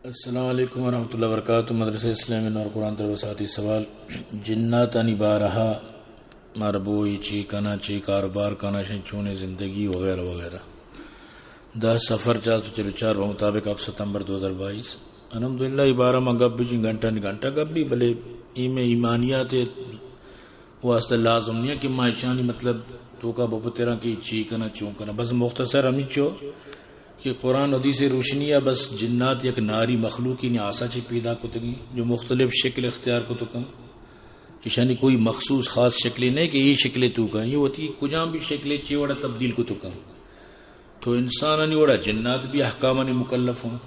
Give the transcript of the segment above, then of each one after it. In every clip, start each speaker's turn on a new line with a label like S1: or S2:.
S1: السلام علیکم ورحمۃ اللہ وبرکاتہ. مدرسہ اسلامی نور قرآن تربیتی سوال جنات انی بارہا مربوئی چی کنا چی کاروبار کنا چونے زندگی وغیرہ وغیرہ 10 سفر 444 بمطابق اب ستمبر 2022 الحمدللہ عبارہ مگب بھی گھنٹہ گب بھی بلے ایمانیات واسطہ لازم نہیں ہے کہ معاشانی مطلب تو کا بپترا کی چی کنا چون کنا بس مختصر ہمیں چو کہ قرآن حدیث روشنی ہے بس جنات یک ناری مخلوقی نے آسا چی پیدا کتگی جو مختلف شکل اختیار کو تکا ایشانی کوئی مخصوص خاص شکلی نہیں کہ یہ شکلیں تو کا یہ ہوتی کجام بھی شکلیں چی وڑا تبدیل کو تکا تو انسان نہیں وڑا جنات بھی احکامانی مکلف ہوں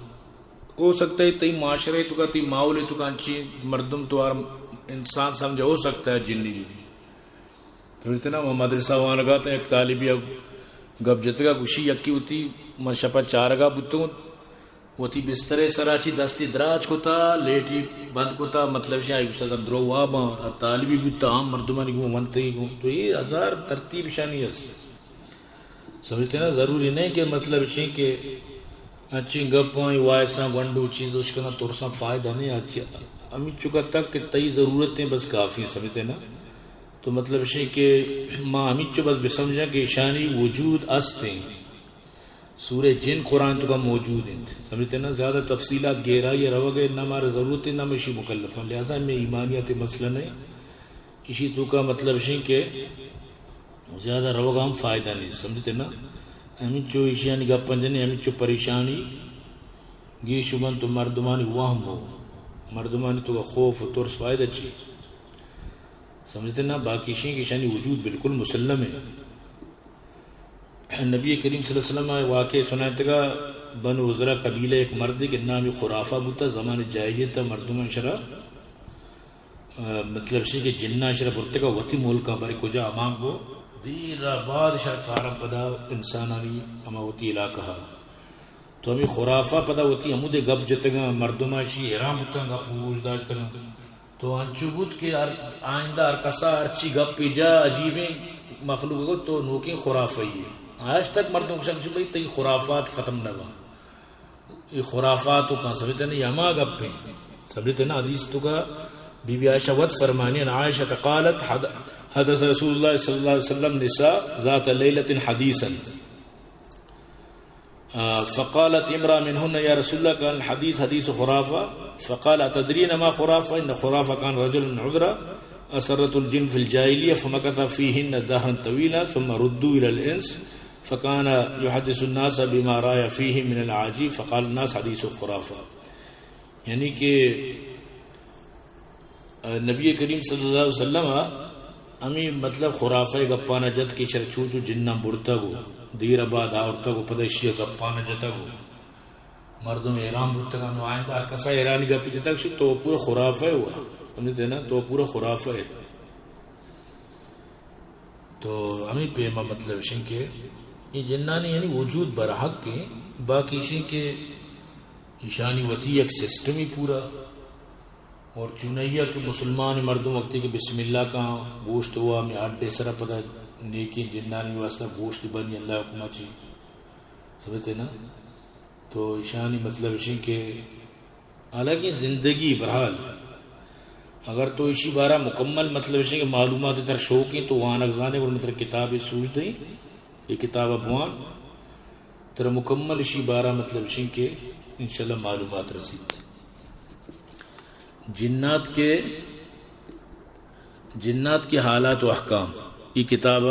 S1: ہو سکتا ہے تی معاشرے تو کا تی ماحول تو کا انچی مردم تو انسان سمجھا ہو سکتا ہے جنی بھی تو اتنا وہ مدرسہ وہاں لگاتا ہے ایک طالبی گب جتگا گوشی یکی ہوتی مرشپا چارگا بتوں وہ تھی بسترے سراشی دستی دراج کو تا لیٹی بند کو تا مطلب شاہی گوشتا درو وابا طالبی بتا عام مردمانی گو منتگی گو تو یہ ہزار ترتیب شانی ہے سمجھتے نا ضروری نہیں کہ مطلب شاہی کہ اچھی گپ پائیں وائساں ونڈو چیز اس کا نا تورساں فائدہ نہیں اچھی امی چکا تک کہ تئی ضرورتیں بس کافی سمجھتے نا تو مطلب ہے کہ ماں ہمیں چو بس بسمجھا کہ شانی وجود استے سورہ جن قرآن تو کا موجود ہیں سمجھتے نا زیادہ تفصیلات گہرائی رو گئے نہ ہمارے ضرورتیں نہ مشی مکلف ہیں لہذا میں ایمانیت مسئلہ نہیں اسی تو کا مطلب ہے کہ زیادہ رو گا ہم فائدہ نہیں سمجھتے نا ہمیں چو ایشیانی گا پنجنے ہمیں چو پریشانی گی شبن تو مردمانی وہم ہو مردمانی تو کا خوف و ترس فائدہ چیز سمجھتے نا باقی شیں کی شانی وجود بالکل مسلم ہے. نبی کریم صلی اللہ علیہ وسلم واقع سنائے گا بنو عذرا قبیلہ ایک مرد کے نام خرافہ بوتا زمان جاہلیت تھا مردم شرع مطلب شیں کہ جنہ شرع بولتے گا وتی ملکہ بارے کجا امام کو دیر بعد شرع کارم پدا انسانانی اما ہوتی علاقہ تو ہمیں خرافہ پدا ہوتی ہمو دے گب جتے گا مردمہ شی حرام ہوتا گا پوچھ داشتا گا تو انچوبت کے آئندہ ارکسا ارچی گپ پی جا عجیبیں مخلوق کو تو نوکیں خرافی ہے آج تک مردوں کو سمجھو بھئی تی خرافات ختم نہ ہوا یہ خرافات تو کہاں سمجھتے نا یما گپ پہ سمجھتے نا حدیث تو کا بی بی عائشہ ود فرمانی عائشہ قالت حدث رسول اللہ صلی اللہ علیہ وسلم نساء ذات لیلت حدیثا فقالت امرأة منهن يا رسول الله كان الحديث حديث خرافة فقال أتدرين ما خرافة إن خرافة كان رجل عذرا أسرت الجن في الجاهلية فمكث فيهن دهرا طويلا ثم ردوا إلى الإنس فكان يحدث الناس بما رأى فيه من العجيب فقال الناس حديث خرافة یعنی کہ نبی کریم صلی اللہ علیہ وسلم ہمیں مطلب خرافہ گپانا جت کی چرچو جو جنہ بڑتا گو دیر آباد آورتا کو پدشی گپانا جتا کو مردم ایران بڑتا گا نو آئیں کار کسا ایرانی گپی جتا گو تو پورا خرافہ ہوا سمجھتے نا تو پورا خرافہ ہے تو ہمیں پیما مطلب شن کے یہ جنانی یعنی وجود برحق کے باقی شن کے نشانی وتی ایک سسٹم ہی پورا اور چونیہ کہ مسلمان مردوں وقتی کہ بسم اللہ کا گوشت ہوا میں آٹھ سرا پتہ نیکی جنانی واسطہ گوشت بنی اللہ حکمہ چی سمجھتے نا تو ایشانی مطلب اسی کہ حالانکہ زندگی بہرحال اگر تو اسی بارہ مکمل مطلب اسی کہ معلومات تر شوقی تو وہاں اگزانے اور مطلب کتابیں سوچ دیں یہ کتاب ابوان تر مکمل اسی بارہ مطلب اسی کہ انشاءاللہ معلومات رسید جنات کے حالات و احکام یہ کتاب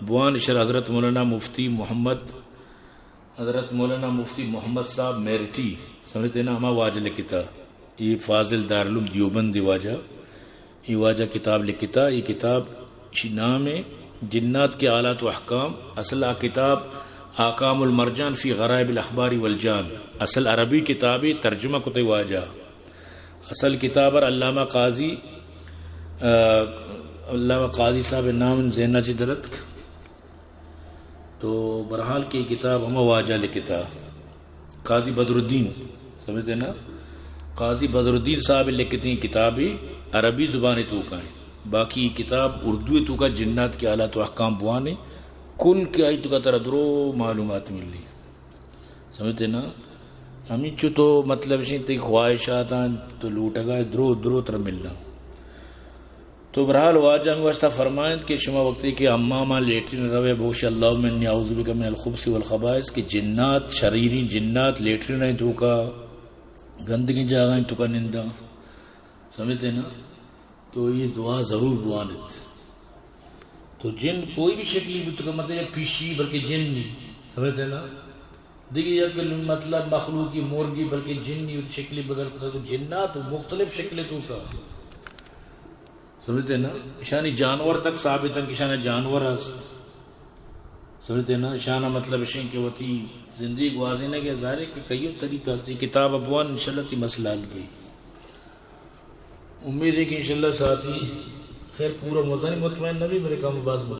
S1: بوان شر حضرت مولانا مفتی محمد صاحب میرٹی سمجھتے نا ہما واجہ لکھتا یہ فاضل دارالعلوم دیوبند واجہ یہ واجہ کتاب لکھتا یہ کتاب نام ہے جنات کے حالات و احکام اصل کتاب آکام المرجان فی غرائب الاخبار والجان اصل عربی کتابی ترجمہ کتے واجہ اصل کتاب علامہ قاضی صاحب نام زینہ چی درد تو برحال کی کتاب ہم واجہ لکھتا قاضی بدر الدین سمجھتے نا قاضی بدر الدین صاحب لکھتی کتابی عربی زبانی تو کا ہے باقی کتاب اردو تو کا جنات کے حالات و احکام بوانے کل کی آئی تو کا طرح درو معلومات ملی سمجھتے نا ہمیں چو تو مطلب تی خواہشات تو لوٹ گا درو تر ملنا. تو برحال واجہ واسطہ فرمائیں کہ شما وقتی کہ اماما لیٹرین روے بوش اللہ من اعوذ بک من الخبث والخبائث کہ جنات شریری جنات لیٹرین نہیں تو کا گندگی جاگائیں تو کا نندہ سمجھتے نا. تو یہ دعا ضرور بوانت. تو جن کوئی بھی شکلی بھی تو کا مطلب پیشی بلکہ جن نہیں سمجھتے نا. دیکھیے مطلب مخلوقی مرغی بلکہ جن نہیں شکلی بدل کرتا تو جنات مختلف شکلیں تو کا سمجھتے نا. شانی جانور تک ثابت ہے کہ شان جانور سمجھتے نا. شانہ مطلب شین کہ وتی زندگی واضح ہے کہ ظاہر ہے کہ کئی طریقہ سے کتاب ابوان انشاءاللہ تی مسئلہ حل کی. امید ہے کہ انشاءاللہ ساتھی خیر پورا مطمئن نبی میرے کام بعد